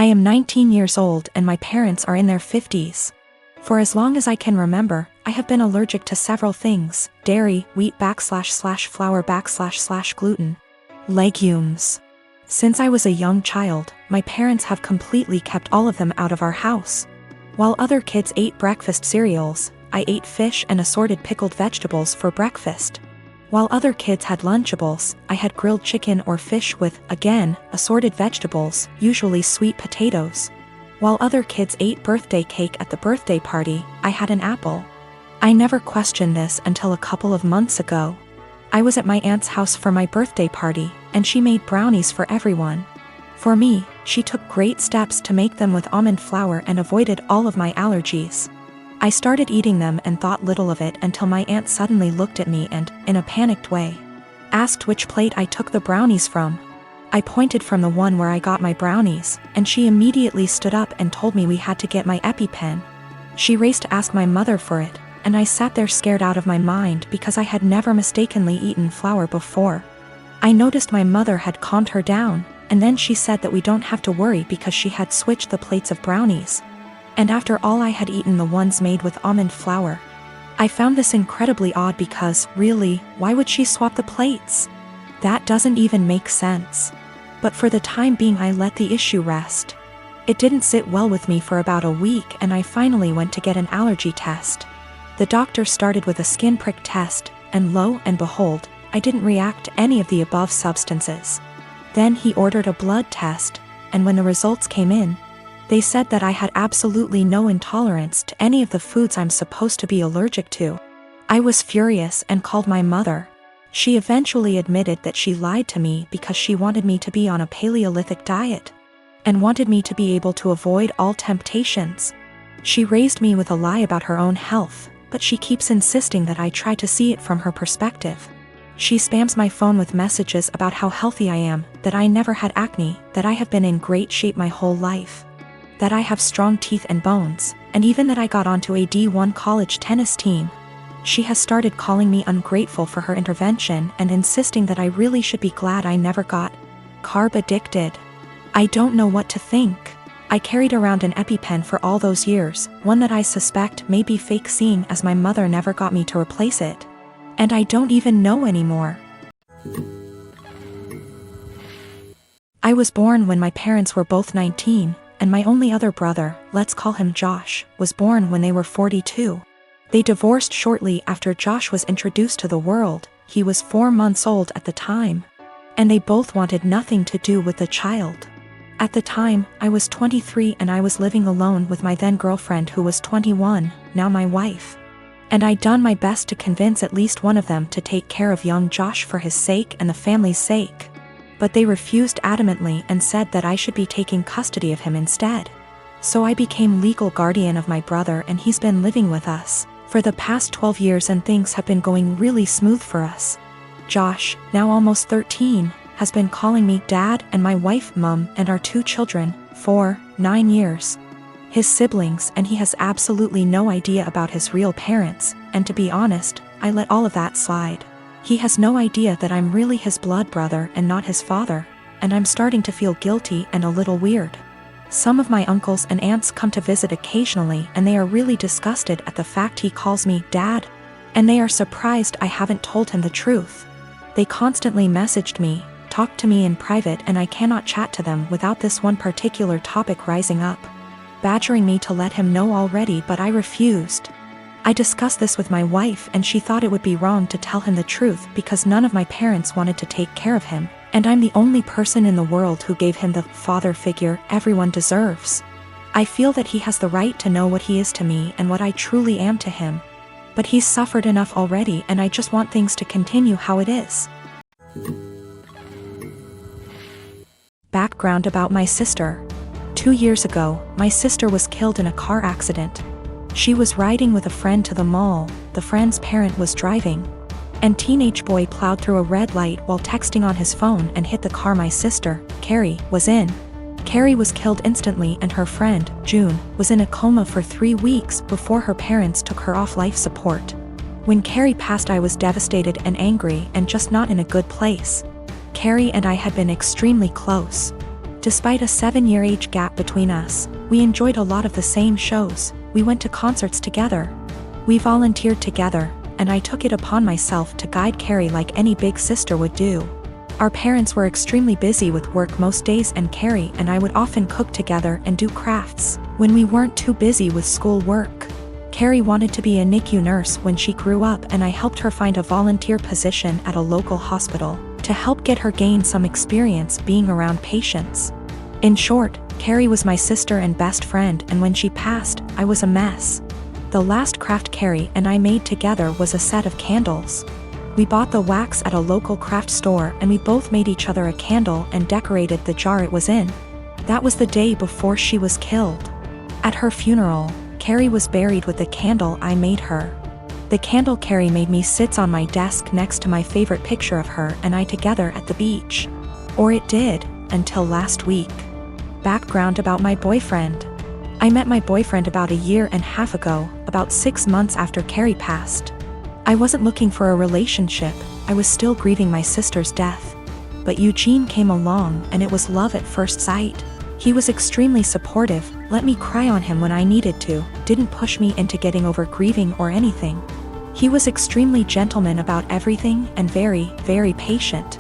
I am 19 years old and my parents are in their 50s. For as long as I can remember, I have been allergic to several things: dairy, wheat / flour / gluten, legumes. Since I was a young child, my parents have completely kept all of them out of our house. While other kids ate breakfast cereals, I ate fish and assorted pickled vegetables for breakfast. While other kids had Lunchables, I had grilled chicken or fish with, again, assorted vegetables, usually sweet potatoes. While other kids ate birthday cake at the birthday party, I had an apple. I never questioned this until a couple of months ago. I was at my aunt's house for my birthday party, and she made brownies for everyone. For me, she took great steps to make them with almond flour and avoided all of my allergies. I started eating them and thought little of it until my aunt suddenly looked at me and, in a panicked way, asked which plate I took the brownies from. I pointed from the one where I got my brownies, and she immediately stood up and told me we had to get my EpiPen. She raced to ask my mother for it, and I sat there scared out of my mind because I had never mistakenly eaten flour before. I noticed my mother had calmed her down, and then she said that we don't have to worry because she had switched the plates of brownies. And after all, I had eaten the ones made with almond flour. I found this incredibly odd because, really, why would she swap the plates? That doesn't even make sense. But for the time being, I let the issue rest. It didn't sit well with me for about a week, and I finally went to get an allergy test. The doctor started with a skin prick test, and lo and behold, I didn't react to any of the above substances. Then he ordered a blood test, and when the results came in, they said that I had absolutely no intolerance to any of the foods I'm supposed to be allergic to. I was furious and called my mother. She eventually admitted that she lied to me because she wanted me to be on a Paleolithic diet and wanted me to be able to avoid all temptations. She raised me with a lie about her own health, but she keeps insisting that I try to see it from her perspective. She spams my phone with messages about how healthy I am, that I never had acne, that I have been in great shape my whole life, that I have strong teeth and bones, and even that I got onto a D1 college tennis team. She has started calling me ungrateful for her intervention and insisting that I really should be glad I never got carb addicted. I don't know what to think. I carried around an EpiPen for all those years, one that I suspect may be fake, seeing as my mother never got me to replace it. And I don't even know anymore. I was born when my parents were both 19, and my only other brother, let's call him Josh, was born when they were 42. They divorced shortly after Josh was introduced to the world. He was 4 months old at the time, and they both wanted nothing to do with the child. At the time, I was 23 and I was living alone with my then girlfriend who was 21, now my wife. And I'd done my best to convince at least one of them to take care of young Josh for his sake and the family's sake. But they refused adamantly and said that I should be taking custody of him instead. So I became legal guardian of my brother, and he's been living with us for the past 12 years, and things have been going really smooth for us. Josh, now almost 13, has been calling me Dad and my wife Mum and our 2 children for 9 years. His siblings, and he has absolutely no idea about his real parents, and to be honest, I let all of that slide. He has no idea that I'm really his blood brother and not his father, and I'm starting to feel guilty and a little weird. Some of my uncles and aunts come to visit occasionally, and they are really disgusted at the fact he calls me Dad, and they are surprised I haven't told him the truth. They constantly messaged me, talked to me in private, and I cannot chat to them without this one particular topic rising up, badgering me to let him know already, but I refused. I discussed this with my wife, and she thought it would be wrong to tell him the truth because none of my parents wanted to take care of him, and I'm the only person in the world who gave him the father figure everyone deserves. I feel that he has the right to know what he is to me and what I truly am to him. But he's suffered enough already, and I just want things to continue how it is. Background about my sister. 2 years ago, my sister was killed in a car accident. She was riding with a friend to the mall, the friend's parent was driving, and teenage boy plowed through a red light while texting on his phone and hit the car my sister, Carrie, was in. Carrie was killed instantly, and her friend, June, was in a coma for 3 weeks before her parents took her off life support. When Carrie passed, I was devastated and angry and just not in a good place. Carrie and I had been extremely close. Despite a 7-year age gap between us, we enjoyed a lot of the same shows, we went to concerts together. We volunteered together, and I took it upon myself to guide Carrie like any big sister would do. Our parents were extremely busy with work most days, and Carrie and I would often cook together and do crafts when we weren't too busy with school work. Carrie wanted to be a NICU nurse when she grew up, and I helped her find a volunteer position at a local hospital to help get her gain some experience being around patients. In short, Carrie was my sister and best friend, and when she passed, I was a mess. The last craft Carrie and I made together was a set of candles. We bought the wax at a local craft store, and we both made each other a candle and decorated the jar it was in. That was the day before she was killed. At her funeral, Carrie was buried with the candle I made her. The candle Carrie made me sits on my desk next to my favorite picture of her and I together at the beach. Or it did, until last week. Background about my boyfriend. I met my boyfriend about 1.5 years ago, about 6 months after Carrie passed. I wasn't looking for a relationship, I was still grieving my sister's death. But Eugene came along, and it was love at first sight. He was extremely supportive, let me cry on him when I needed to, didn't push me into getting over grieving or anything. He was extremely gentleman about everything and very, very patient.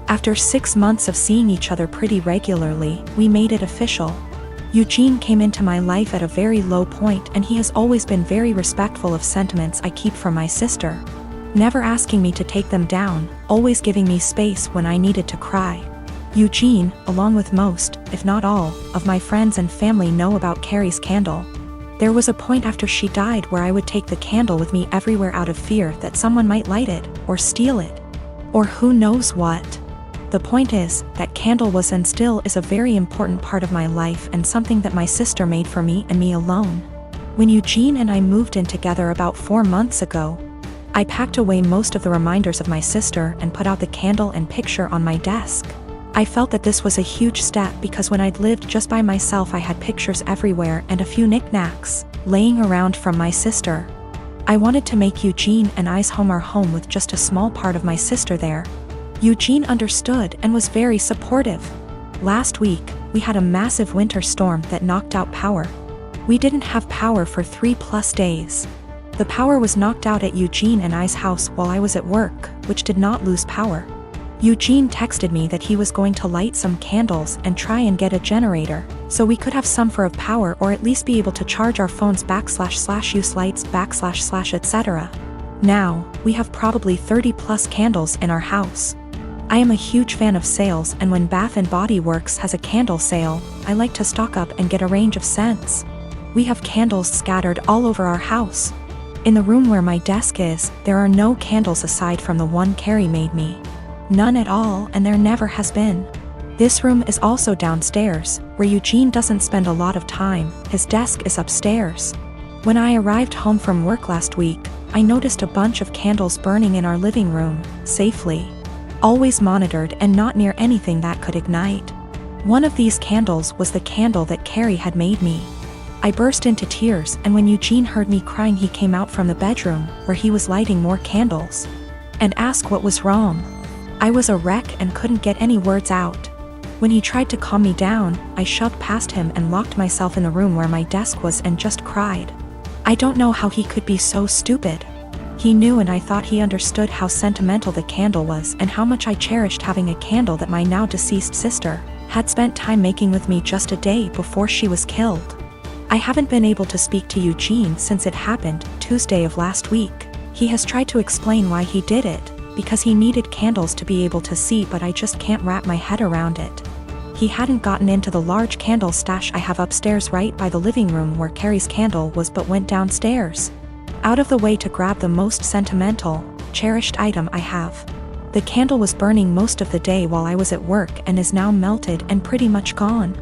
After 6 months of seeing each other pretty regularly, we made it official. Eugene came into my life at a very low point, and he has always been very respectful of sentiments I keep from my sister. Never asking me to take them down, always giving me space when I needed to cry. Eugene, along with most, if not all, of my friends and family know about Carrie's candle. There was a point after she died where I would take the candle with me everywhere out of fear that someone might light it, or steal it. Or who knows what. The point is, that candle was and still is a very important part of my life, and something that my sister made for me and me alone. When Eugene and I moved in together about 4 months ago, I packed away most of the reminders of my sister and put out the candle and picture on my desk. I felt that this was a huge step because when I'd lived just by myself I had pictures everywhere and a few knickknacks laying around from my sister. I wanted to make Eugene and I's home our home with just a small part of my sister there. Eugene understood and was very supportive. Last week, we had a massive winter storm that knocked out power. We didn't have power for 3+ days. The power was knocked out at Eugene and I's house while I was at work, which did not lose power. Eugene texted me that he was going to light some candles and try and get a generator, so we could have some for of power, or at least be able to charge our phones / use lights / etc. Now, we have probably 30+ candles in our house. I am a huge fan of sales, and when Bath & Body Works has a candle sale, I like to stock up and get a range of scents. We have candles scattered all over our house. In the room where my desk is, there are no candles aside from the one Carrie made me. None at all, and there never has been. This room is also downstairs, where Eugene doesn't spend a lot of time, his desk is upstairs. When I arrived home from work last week, I noticed a bunch of candles burning in our living room, safely. Always monitored and not near anything that could ignite. One of these candles was the candle that Carrie had made me. I burst into tears, and when Eugene heard me crying he came out from the bedroom, where he was lighting more candles, and asked what was wrong. I was a wreck and couldn't get any words out. When he tried to calm me down, I shoved past him and locked myself in the room where my desk was and just cried. I don't know how he could be so stupid. He knew, and I thought he understood how sentimental the candle was and how much I cherished having a candle that my now deceased sister had spent time making with me just a day before she was killed. I haven't been able to speak to Eugene since it happened, Tuesday of last week. He has tried to explain why he did it, because he needed candles to be able to see, but I just can't wrap my head around it. He hadn't gotten into the large candle stash I have upstairs right by the living room where Carrie's candle was, but went downstairs, out of the way to grab the most sentimental, cherished item I have. The candle was burning most of the day while I was at work and is now melted and pretty much gone.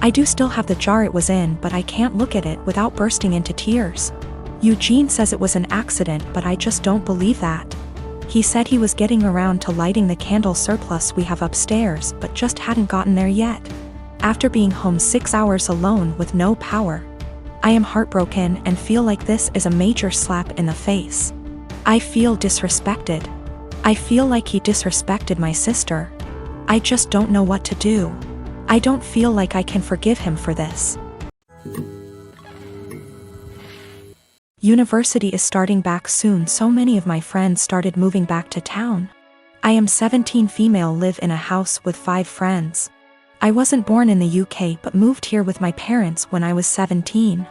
I do still have the jar it was in, but I can't look at it without bursting into tears. Eugene says it was an accident, but I just don't believe that. He said he was getting around to lighting the candle surplus we have upstairs, but just hadn't gotten there yet. After being home 6 hours alone with no power, I am heartbroken and feel like this is a major slap in the face. I feel disrespected. I feel like he disrespected my sister. I just don't know what to do. I don't feel like I can forgive him for this. University is starting back soon, so many of my friends started moving back to town. I am 17 female, live in a house with 5 friends. I wasn't born in the UK but moved here with my parents when I was 17.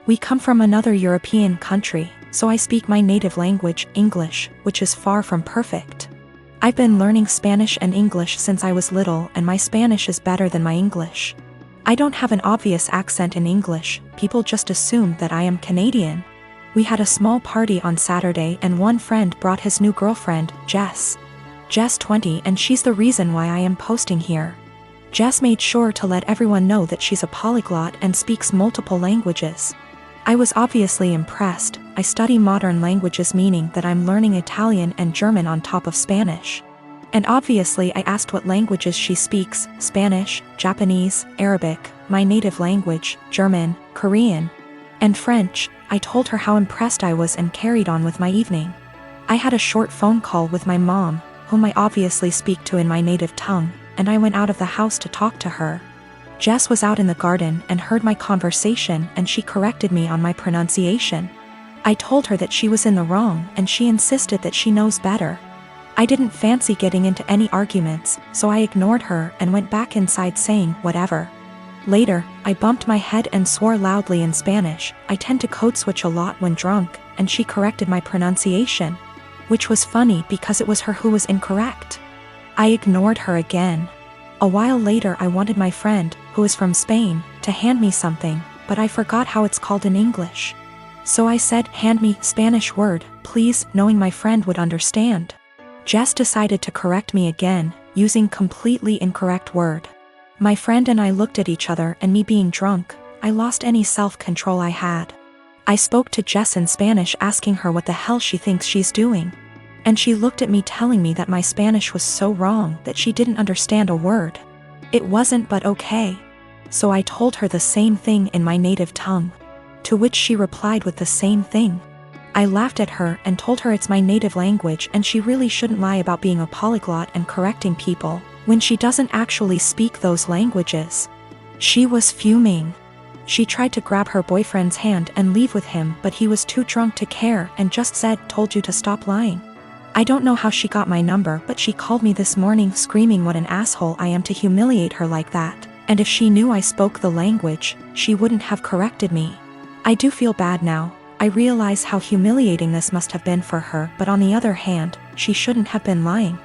We come from another European country, so I speak my native language, English, which is far from perfect. I've been learning Spanish and English since I was little, and my Spanish is better than my English. I don't have an obvious accent in English, people just assume that I am Canadian. We had a small party on Saturday and one friend brought his new girlfriend, Jess. Jess 20, and she's the reason why I am posting here. Jess made sure to let everyone know that she's a polyglot and speaks multiple languages. I was obviously impressed. I study modern languages, meaning that I'm learning Italian and German on top of Spanish. And obviously I asked what languages she speaks: Spanish, Japanese, Arabic, my native language, German, Korean, and French. I told her how impressed I was and carried on with my evening. I had a short phone call with my mom, whom I obviously speak to in my native tongue, and I went out of the house to talk to her. Jess was out in the garden and heard my conversation, and she corrected me on my pronunciation. I told her that she was in the wrong and she insisted that she knows better. I didn't fancy getting into any arguments, so I ignored her and went back inside saying whatever. Later, I bumped my head and swore loudly in Spanish. I tend to code switch a lot when drunk, and she corrected my pronunciation, which was funny because it was her who was incorrect. I ignored her again. A while later I wanted my friend, who is from Spain, to hand me something, but I forgot how it's called in English. So I said, "Hand me Spanish word, please," knowing my friend would understand. Jess decided to correct me again, using completely incorrect word. My friend and I looked at each other, and me being drunk, I lost any self-control I had. I spoke to Jess in Spanish asking her what the hell she thinks she's doing. And she looked at me telling me that my Spanish was so wrong that she didn't understand a word. It wasn't, but okay. So I told her the same thing in my native tongue, to which she replied with the same thing. I laughed at her and told her it's my native language and she really shouldn't lie about being a polyglot and correcting people when she doesn't actually speak those languages. She was fuming. She tried to grab her boyfriend's hand and leave with him, but he was too drunk to care and just said, "Told you to stop lying." I don't know how she got my number, but she called me this morning screaming what an asshole I am to humiliate her like that, and if she knew I spoke the language, she wouldn't have corrected me. I do feel bad now. I realize how humiliating this must have been for her, but on the other hand, she shouldn't have been lying.